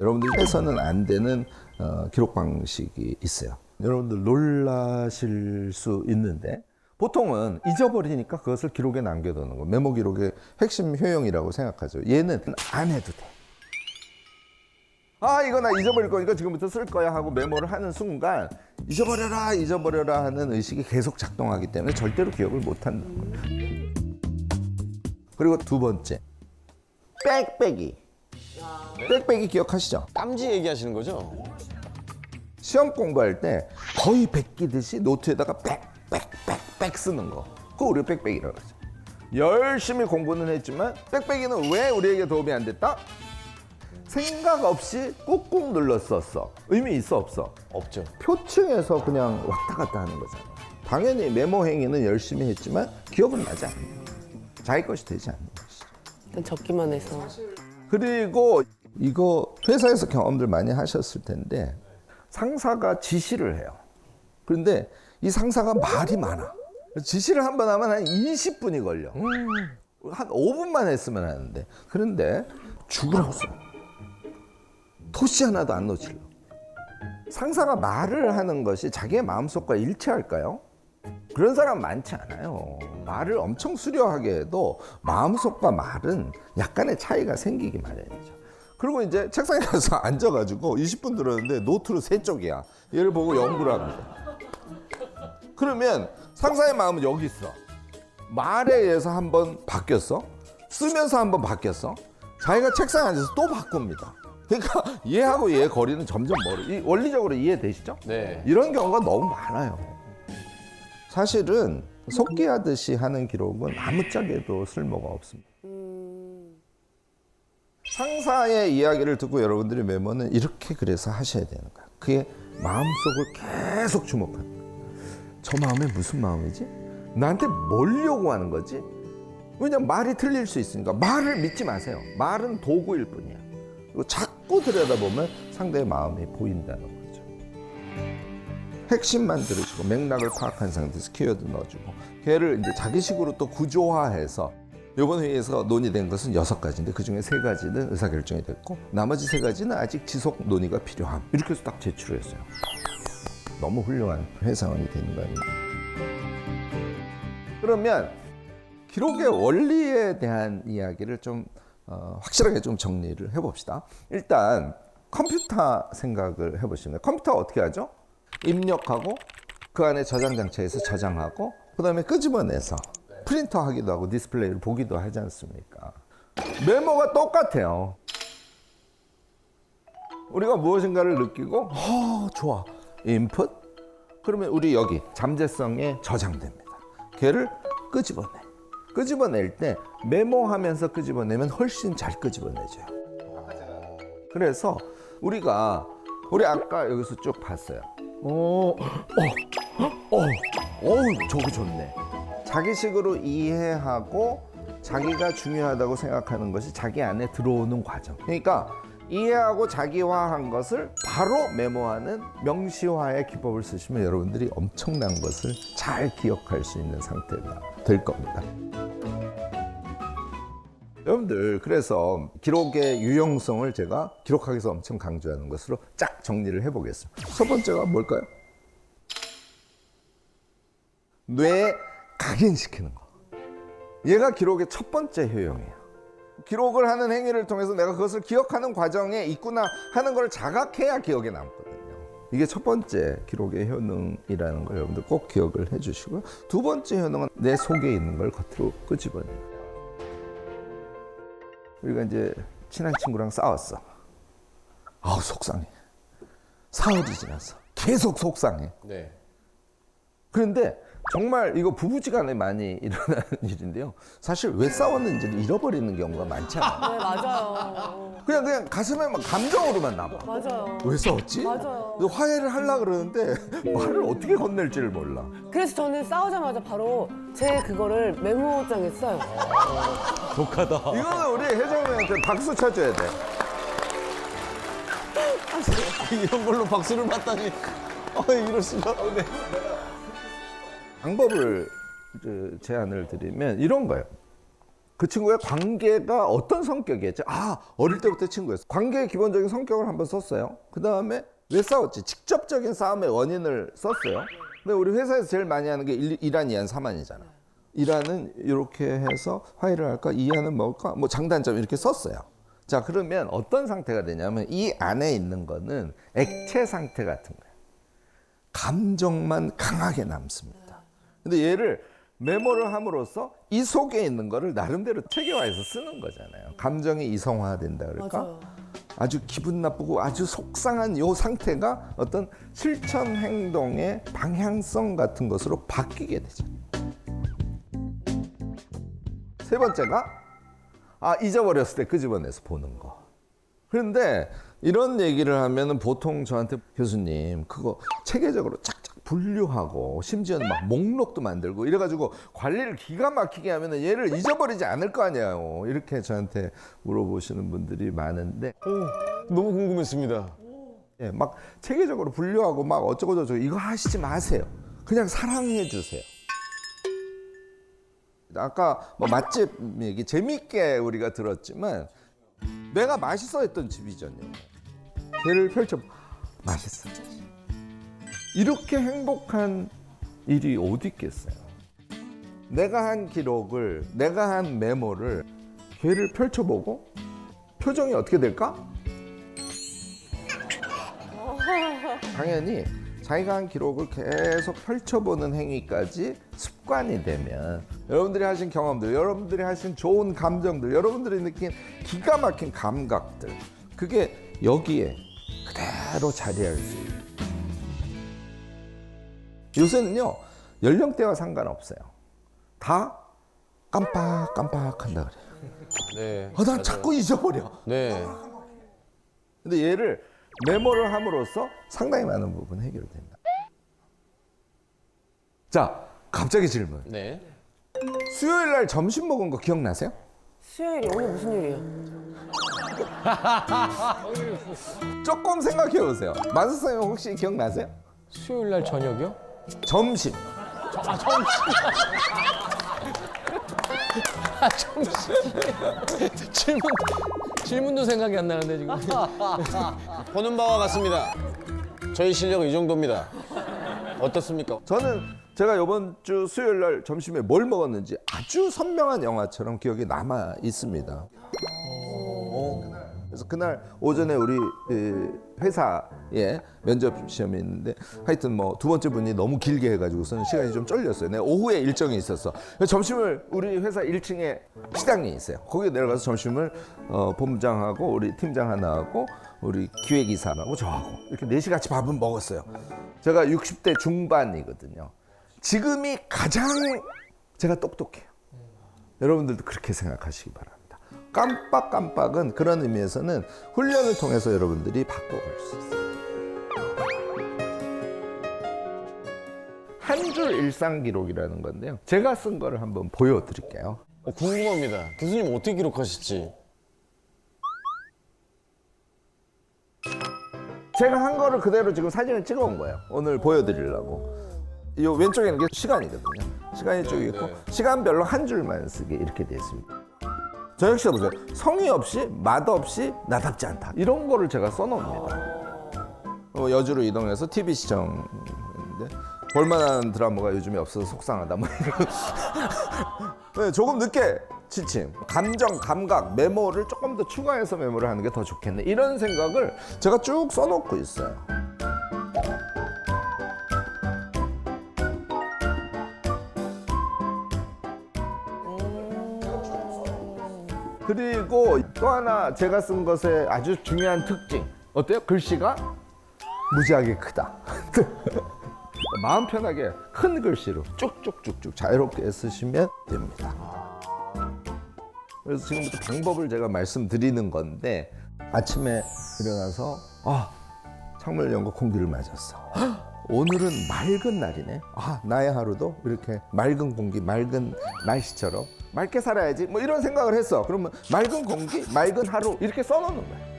여러분들이 해서는 안 되는 기록 방식이 있어요. 여러분들 놀라실 수 있는데 보통은 잊어버리니까 그것을 기록에 남겨두는 거, 메모 기록의 핵심 효용이라고 생각하죠. 얘는 안 해도 돼. 아, 이거 나 잊어버릴 거니까 지금부터 쓸 거야 하고 메모를 하는 순간 잊어버려라 하는 의식이 계속 작동하기 때문에 절대로 기억을 못 한다는 거예요. 그리고 두 번째, 빽빽이. 빽빽이 기억하시죠? 깜지 얘기하시는 거죠? 시험 공부할 때 거의 베끼듯이 노트에다가 빽빽빽빽 쓰는 거. 그거 우리가 빽빽이라고 하죠. 열심히 공부는 했지만 빽빽이는 왜 우리에게 도움이 안 됐다? 생각 없이 꾹꾹 눌렀었어. 의미 있어 없어? 없죠. 표층에서 그냥 왔다 갔다 하는 거잖아. 당연히 메모 행위는 열심히 했지만 기억은 나지 않는 거야. 자기 것이 되지 않는 것이죠. 적기만 해서. 그리고 이거 회사에서 경험들 많이 하셨을 텐데 상사가 지시를 해요. 그런데 이 상사가 말이 많아. 지시를 한 번 하면 한 20분이 걸려. 한 5분만 했으면 하는데. 그런데 죽으라고 써. 토시 하나도 안 놓치려. 상사가 말을 하는 것이 자기의 마음속과 일치할까요? 그런 사람 많지 않아요. 말을 엄청 수려하게 해도 마음속과 말은 약간의 차이가 생기기 마련이죠. 그리고 이제 책상에 가서 앉아가지고 20분 들었는데 노트로 3쪽이야. 얘를 보고 연구를 합니다. 그러면 상사의 마음은 여기 있어. 말에 의해서 한번 바뀌었어. 쓰면서 한번 바뀌었어. 자기가 책상에 앉아서 또 바꿉니다. 그러니까 얘하고 얘의 거리는 점점 멀어. 원리적으로 이해되시죠? 네. 이런 경우가 너무 많아요. 사실은 속기하듯이 하는 기록은 아무짝에도 쓸모가 없습니다. 상사의 이야기를 듣고 여러분들이 메모는 이렇게 그래서 하셔야 되는 거야. 그의 마음속을 계속 주목하는 거야. 저 마음에 무슨 마음이지? 나한테 뭘 요구하는 거지? 왜냐면 말이 틀릴 수 있으니까. 말을 믿지 마세요. 말은 도구일 뿐이야. 그리고 자꾸 들여다보면 상대의 마음이 보인다는 거죠. 핵심만 들으시고 맥락을 파악한 상태에서 키워드 넣어주고 걔를 이제 자기식으로 또 구조화해서 이번 회의에서 논의된 것은 6가지인데 그중에 3가지는 의사결정이 됐고 나머지 3가지는 아직 지속 논의가 필요함. 이렇게 해서 딱 제출을 했어요. 너무 훌륭한 회사원이 되는 거 아닙니까? 그러면 기록의 원리에 대한 이야기를 좀 확실하게 좀 정리를 해봅시다. 일단 컴퓨터 생각을 해보시면 컴퓨터 어떻게 하죠? 입력하고 그 안에 저장 장치에서 저장하고 그 다음에 끄집어내서 프린터 하기도 하고 디스플레이를 보기도 하지 않습니까? 메모가 똑같아요. 우리가 무엇인가를 느끼고 좋아. 인풋? 그러면 우리 여기 잠재성에 저장됩니다. 걔를 끄집어내. 끄집어낼 때 메모하면서 끄집어내면 훨씬 잘 끄집어내져요. 그래서 우리 아까 여기서 쭉 봤어요. 저거 좋네. 자기식으로 이해하고 자기가 중요하다고 생각하는 것이 자기 안에 들어오는 과정. 그러니까 이해하고 자기화한 것을 바로 메모하는 명시화의 기법을 쓰시면 여러분들이 엄청난 것을 잘 기억할 수 있는 상태가 될 겁니다. 여러분들, 그래서 기록의 유용성을 제가 기록하기에서 엄청 강조하는 것으로 쫙 정리를 해보겠습니다. 첫 번째가 뭘까요? 뇌에 각인시키는 거. 얘가 기록의 첫 번째 효용이에요. 기록을 하는 행위를 통해서 내가 그것을 기억하는 과정에 있구나 하는 걸 자각해야 기억에 남거든요. 이게 첫 번째 기록의 효능이라는 걸 여러분들 꼭 기억을 해주시고요. 두 번째 효능은 내 속에 있는 걸 겉으로 끄집어내요. 우리가 이제 친한 친구랑 싸웠어. 속상해. 사흘이 지났어. 계속 속상해. 네. 그런데 정말 이거 부부지간에 많이 일어나는 일인데요. 사실 왜 싸웠는지를 잃어버리는 경우가 많지 않아요. 네, 맞아요. 그냥 가슴에 막 감정으로만 남아. 맞아요. 왜 싸웠지? 맞아요. 화해를 하려고 그러는데 말을 어떻게 건넬지를 몰라. 그래서 저는 싸우자마자 바로 제 그거를 메모장에 써요. 독하다. 이거는 우리 혜정이한테 박수 쳐줘야 돼. 이런 걸로 박수를 받다니. 이럴 수가. 네. 방법을 제안을 드리면 이런 거예요. 그 친구의 관계가 어떤 성격이었죠? 아, 어릴 때부터 친구였어. 관계의 기본적인 성격을 한번 썼어요. 그 다음에 왜 싸웠지? 직접적인 싸움의 원인을 썼어요. 근데 우리 회사에서 제일 많이 하는 게 1안, 2안, 3안이잖아. 1안은 이렇게 해서 화해를 할까? 2안은 뭘까? 뭐 장단점 이렇게 썼어요. 자, 그러면 어떤 상태가 되냐면 이 안에 있는 거는 액체 상태 같은 거예요. 감정만 강하게 남습니다. 근데 얘를 메모를 함으로써 이 속에 있는 거를 나름대로 체계화해서 쓰는 거잖아요. 감정이 이성화된다 그럴까? 맞아요. 아주 기분 나쁘고 아주 속상한 요 상태가 어떤 실천 행동의 방향성 같은 것으로 바뀌게 되죠. 세 번째가 잊어버렸을 때 끄집어내서 보는 거. 그런데 이런 얘기를 하면은 보통 저한테 교수님 그거 체계적으로 착착 분류하고 심지어는 막 목록도 만들고 이래가지고 관리를 기가 막히게 하면은 얘를 잊어버리지 않을 거 아니에요. 이렇게 저한테 물어보시는 분들이 많은데 너무 궁금했습니다. 예, 막 체계적으로 분류하고 막 어쩌고저쩌고 이거 하시지 마세요. 그냥 사랑해 주세요. 아까 뭐 맛집 얘기 재밌게 우리가 들었지만 내가 맛있어 했던 집이잖아요. 배를 펼쳐 맛있어. 이렇게 행복한 일이 어디 있겠어요? 내가 한 기록을, 내가 한 메모를 걔를 펼쳐보고 표정이 어떻게 될까? 당연히 자기가 한 기록을 계속 펼쳐보는 행위까지 습관이 되면 여러분들이 하신 경험들, 여러분들이 하신 좋은 감정들, 여러분들이 느낀 기가 막힌 감각들 그게 여기에 그대로 자리할 수 있어요. 요새는요 연령대와 상관없어요. 다 깜빡깜빡한다 그래요. 네. 난 자꾸 잊어버려. 네. 근데 얘를 메모를 함으로써 상당히 많은 부분 해결된다. 자, 갑자기 질문. 네. 수요일 날 점심 먹은 거 기억나세요? 수요일이 오늘 무슨 요일이에요? 조금 생각해 보세요. 만수 선생님 혹시 기억나세요? 수요일 날 저녁이요? 점심. 질문도 생각이 안 나는데 지금. 보는 바와 같습니다. 저희 실력은 이 정도입니다. 어떻습니까? 저는 제가 이번 주 수요일 날 점심에 뭘 먹었는지 아주 선명한 영화처럼 기억이 남아 있습니다. 그래서 그날 오전에 우리 회사에 면접 시험이 있는데 하여튼 뭐 두 번째 분이 너무 길게 해가지고서는 시간이 좀 쫄렸어요. 내가 오후에 일정이 있었어. 그래서 점심을 우리 회사 1층에 식당이 있어요. 거기에 내려가서 점심을 본부장하고 우리 팀장 하나하고 우리 기획이사하고 저하고 이렇게 넷이 같이 밥을 먹었어요. 제가 60대 중반이거든요. 지금이 가장 제가 똑똑해요. 여러분들도 그렇게 생각하시기 바랍니다. 깜빡깜빡은 그런 의미에서는 훈련을 통해서 여러분들이 바꿔갈 수 있어요. 한 줄 일상 기록이라는 건데요. 제가 쓴 거를 한번 보여드릴게요. 궁금합니다. 교수님 어떻게 기록하실지. 제가 한 거를 그대로 지금 사진을 찍어온 거예요. 오늘 보여드리려고. 이 왼쪽에 있는 게 시간이거든요. 시간이 쭉 있고 시간별로 한 줄만 쓰게 이렇게 되어 있습니다. 저녁 시간 보세요. 성의 없이 맛없이 나답지 않다. 이런 거를 제가 써놓습니다. 여주로 이동해서 TV 시청인데 볼만한 드라마가 요즘에 없어서 속상하다. 뭐 이런. 네, 조금 늦게 지침, 감정, 감각, 메모를 조금 더 추가해서 메모를 하는 게 더 좋겠네. 이런 생각을 제가 쭉 써놓고 있어요. 그리고 또 하나 제가 쓴 것의 아주 중요한 특징 어때요? 글씨가 무지하게 크다. 마음 편하게 큰 글씨로 쭉쭉쭉쭉 자유롭게 쓰시면 됩니다. 그래서 지금부터 방법을 제가 말씀드리는 건데 아침에 일어나서 창문을 열고 공기를 맞았어. 오늘은 맑은 날이네. 나의 하루도 이렇게 맑은 공기, 맑은 날씨처럼 맑게 살아야지. 뭐 이런 생각을 했어. 그러면 맑은 공기, 맑은 하루 이렇게 써놓는 거야.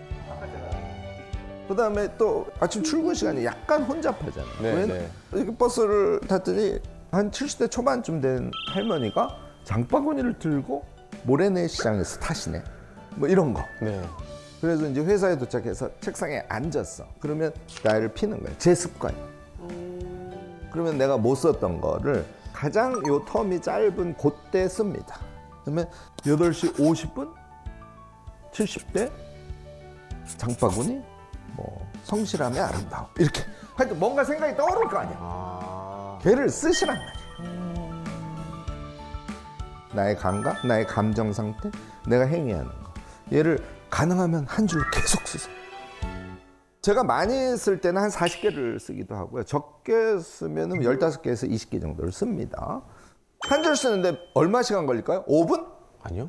그다음에 또 아침 출근 시간이 약간 혼잡하잖아. 네. 이렇게 버스를 탔더니 한 70대 초반쯤 된 할머니가 장바구니를 들고 모래내 시장에서 타시네. 뭐 이런 거. 네. 그래서 이제 회사에 도착해서 책상에 앉았어. 그러면 나이를 피는 거야. 제 습관. 그러면 내가 못 썼던 거를 가장 요 텀이 짧은 그때 씁니다. 그러면 8시 50분? 70대? 장바구니? 뭐 성실함의 아름다움. 이렇게. 하여튼 뭔가 생각이 떠오를 거 아니야. 걔를 쓰시란 말이야. 나의 감각, 나의 감정 상태, 내가 행위하는 거. 얘를 가능하면 한 줄 계속 쓰세요. 제가 많이 쓸 때는 한 40개를 쓰기도 하고요. 적게 쓰면 15개에서 20개 정도를 씁니다. 한 줄 쓰는데 얼마 시간 걸릴까요? 5분? 아니요.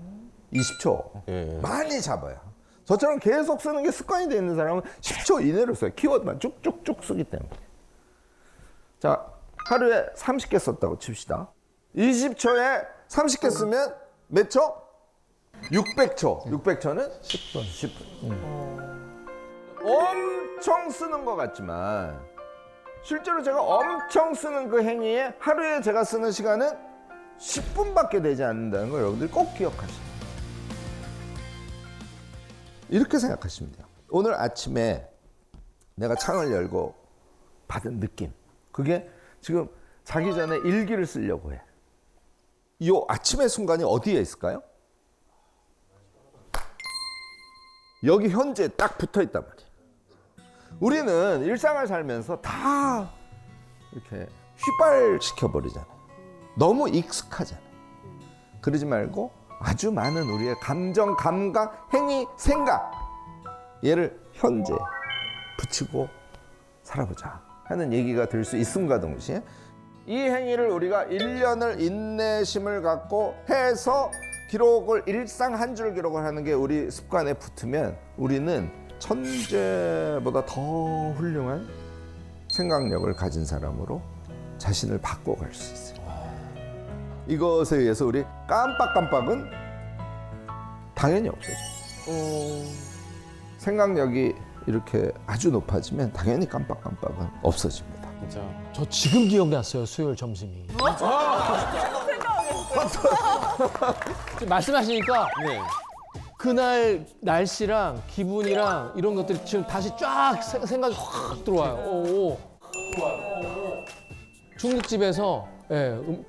20초. 예. 많이 잡아요. 저처럼 계속 쓰는 게 습관이 되어 있는 사람은 10초 이내로 써요. 키워드만 쭉쭉쭉 쓰기 때문에. 자, 하루에 30개 썼다고 칩시다. 20초에 30개 쓰면 몇 초? 600초. 600초는 10분. 10분. 엄청 쓰는 것 같지만 실제로 제가 엄청 쓰는 그 행위에 하루에 제가 쓰는 시간은 10분밖에 되지 않는다는 걸 여러분들이 꼭 기억하시면 돼요. 이렇게 생각하시면 돼요. 오늘 아침에 내가 창을 열고 받은 느낌, 그게 지금 자기 전에 일기를 쓰려고 해. 이 아침의 순간이 어디에 있을까요? 여기 현재 딱 붙어 있단 말이에요. 우리는 일상을 살면서 다 이렇게 휘발시켜 버리잖아요. 너무 익숙하잖아요. 그러지 말고 아주 많은 우리의 감정, 감각, 행위, 생각, 얘를 현재 붙이고 살아보자 하는 얘기가 될 수 있음과 동시에 이 행위를 우리가 1년을 인내심을 갖고 해서 기록을 일상 한 줄 기록을 하는 게 우리 습관에 붙으면 우리는 천재보다 더 훌륭한 생각력을 가진 사람으로 자신을 바꿔갈 수 있어요. 이것에 의해서 우리 깜빡깜빡은 당연히 없어져요. 생각력이 이렇게 아주 높아지면 당연히 깜빡깜빡은 없어집니다. 진짜. 저 지금 기억났어요, 수요일 점심이. 지금 말씀하시니까 네. 그날 날씨랑 기분이랑 이런 것들이 지금 다시 쫙 생각이 확 들어와요. 오. 중국집에서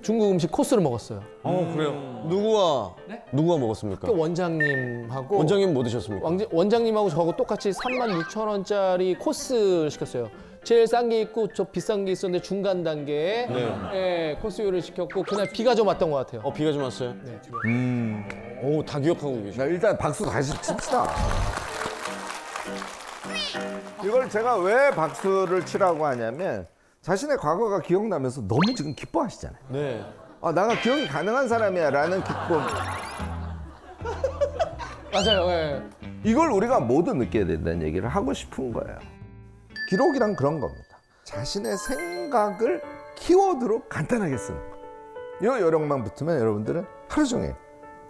중국 음식 코스를 먹었어요. 그래요. 누구와 누구와 먹었습니까? 원장님하고 원장님 뭐 드셨습니까? 원장님하고 저하고 똑같이 36,000원짜리 코스를 시켰어요. 제일 싼 게 있고 저 비싼 게 있었는데 중간 단계에 코스 요리를 시켰고 그날 비가 좀 왔던 것 같아요. 비가 좀 왔어요? 네. 오, 다 기억하고 계시네. 자, 일단 박수 다시 칩시다. 이걸 제가 왜 박수를 치라고 하냐면 자신의 과거가 기억나면서 너무 지금 기뻐하시잖아요. 네. 아, 내가 기억이 가능한 사람이야 라는 기쁨. 맞아요. 예. 이걸 우리가 모두 느껴야 된다는 얘기를 하고 싶은 거예요. 기록이란 그런 겁니다. 자신의 생각을 키워드로 간단하게 쓰는 거. 이 요령만 붙으면 여러분들은 하루 종일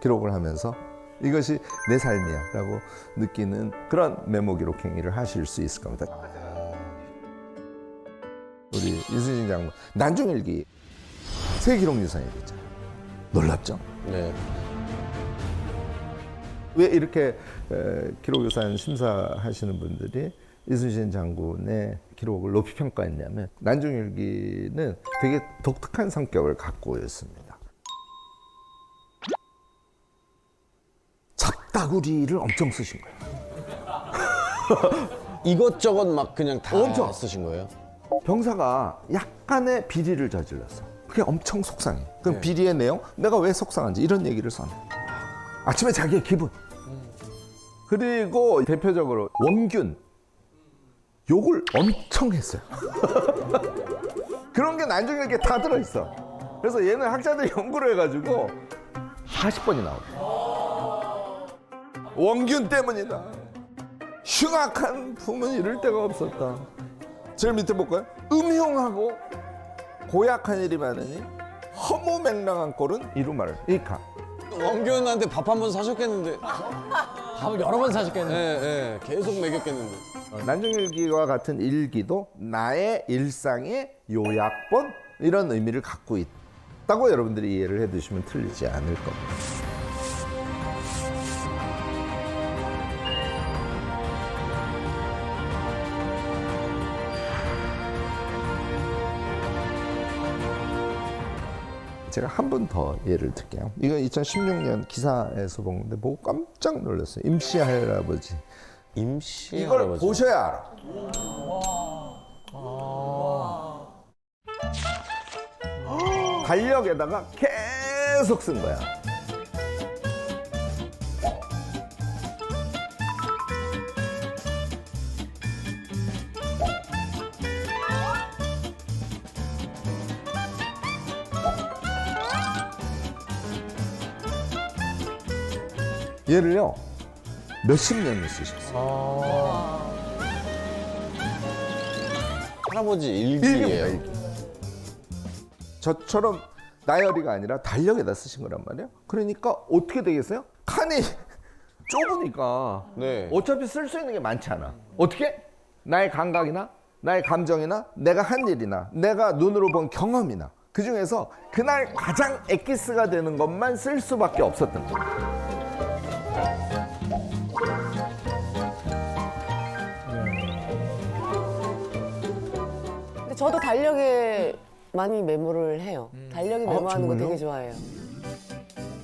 기록을 하면서 이것이 내 삶이야 라고 느끼는 그런 메모 기록 행위를 하실 수 있을 겁니다. 우리 이순신 장군 난중일기 새 기록 유산이 됐잖아요. 놀랍죠? 네. 왜 이렇게 기록 유산 심사하시는 분들이 이순신 장군의 기록을 높이 평가했냐면 난중일기는 되게 독특한 성격을 갖고 있습니다. 잡다구리를 엄청 쓰신 거예요. 이것저것 막 그냥 다 엄청. 쓰신 거예요? 병사가 약간의 비리를 저질렀어. 그게 엄청 속상해. 그럼 비리의 내용, 내가 왜 속상한지 이런 얘기를 써내. 아침에 자기의 기분. 그리고 대표적으로 원균. 욕을 엄청 했어요. 그런 게 난중일기에 다 들어있어. 그래서 얘는 학자들이 연구를 해가지고 40번이 나오고 원균 때문이다. 흉악한 품은 이럴 데가 없었다. 제일 밑에 볼까요? 음흉하고 고약한 일이 많으니 허무맹랑한 꼴은 이루마를 일카. 원균한테 밥 한 번 사셨겠는데. 밥을 여러 번 사셨겠네. 예, 계속 먹였겠는데. 난중일기와 같은 일기도 나의 일상의 요약본 이런 의미를 갖고 있다고 여러분들이 이해를 해두시면 틀리지 않을 겁니다. 제가 한 번 더 예를 들게요. 이건 2016년 기사에서 본 건데 보고 깜짝 놀랐어요. 임씨 할아버지. 임씨 이걸 할아버지. 보셔야 알아. 달력에다가 계속 쓴 거야. 얘를요 몇십 년을 쓰셨어요. 할아버지 일기입니다, 일기예요. 일기. 저처럼 나열이가 아니라 달력에다 쓰신 거란 말이에요. 그러니까 어떻게 되겠어요? 칸이 좁으니까 네. 어차피 쓸 수 있는 게 많지 않아. 어떻게? 나의 감각이나 나의 감정이나 내가 한 일이나 내가 눈으로 본 경험이나 그 중에서 그날 가장 엑기스가 되는 것만 쓸 수밖에 없었던 거예요. 근데 저도 달력에 많이 메모를 해요. 달력에 메모하는 거 정말요? 되게 좋아해요.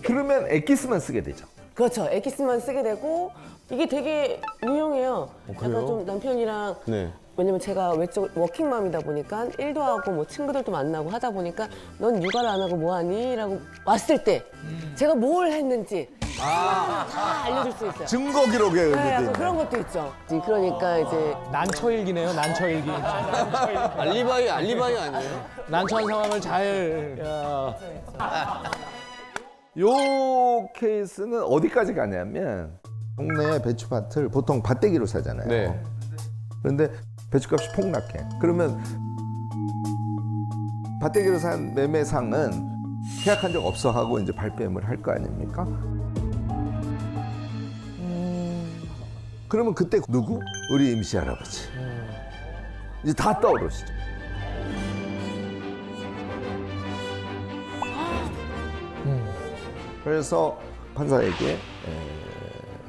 그러면 엑기스만 쓰게 되죠. 그렇죠. 엑기스만 쓰게 되고 이게 되게 유용해요. 약간 좀 남편이랑 네. 왜냐면 제가 외적 워킹맘이다 보니까 일도 하고 뭐 친구들도 만나고 하다 보니까 넌 육아를 안 하고 뭐 하니? 라고 왔을 때 제가 뭘 했는지 다 알려줄 수 있어요. 증거 기록에 네, 의미돼 약간 있는. 그런 것도 있죠. 그러니까 이제 난처일기네요, 난처일기. 알리바이 아니에요? 난처한 상황을 잘. 요 케이스는 어디까지 가냐면 동네 배추밭을 보통 밭대기로 사잖아요. 네. 그런데 배추값이 폭락해. 그러면 밭대기로 산 매매상은 계약한 적 없어 하고 이제 발뺌을 할 거 아닙니까? 그러면 그때 누구? 우리 임시 할아버지. 이제 다 떠오르시죠. 그래서 판사에게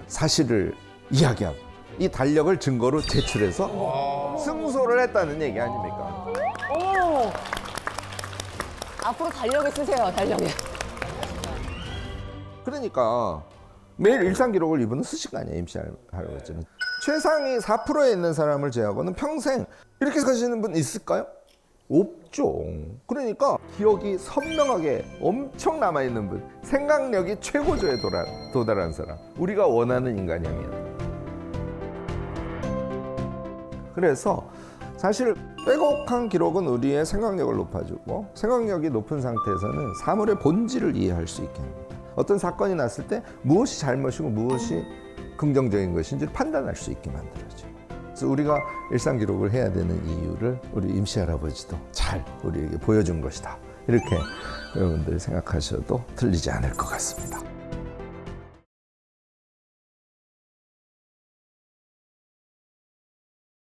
사실을 이야기하고 이 달력을 증거로 제출해서 승소를 했다는 얘기 아닙니까? 오 앞으로 달력에 쓰세요. 달력에. 그러니까 매일 일상 기록을 이분은 쓰실 거 아니에요, 임시 할아버지는. 최상위 4%에 있는 사람을 제외하고는 평생 이렇게 사시는 분 있을까요? 없죠. 그러니까 기억이 선명하게 엄청 남아있는 분, 생각력이 최고조에 도달한 사람, 우리가 원하는 인간이면. 그래서 사실 빼곡한 기록은 우리의 생각력을 높여주고 생각력이 높은 상태에서는 사물의 본질을 이해할 수 있게 합니다. 어떤 사건이 났을 때 무엇이 잘못이고 무엇이 긍정적인 것인지 판단할 수 있게 만들어줘요. 그래서 우리가 일상 기록을 해야 되는 이유를 우리 임시 할아버지도 잘 우리에게 보여준 것이다. 이렇게 여러분들이 생각하셔도 틀리지 않을 것 같습니다.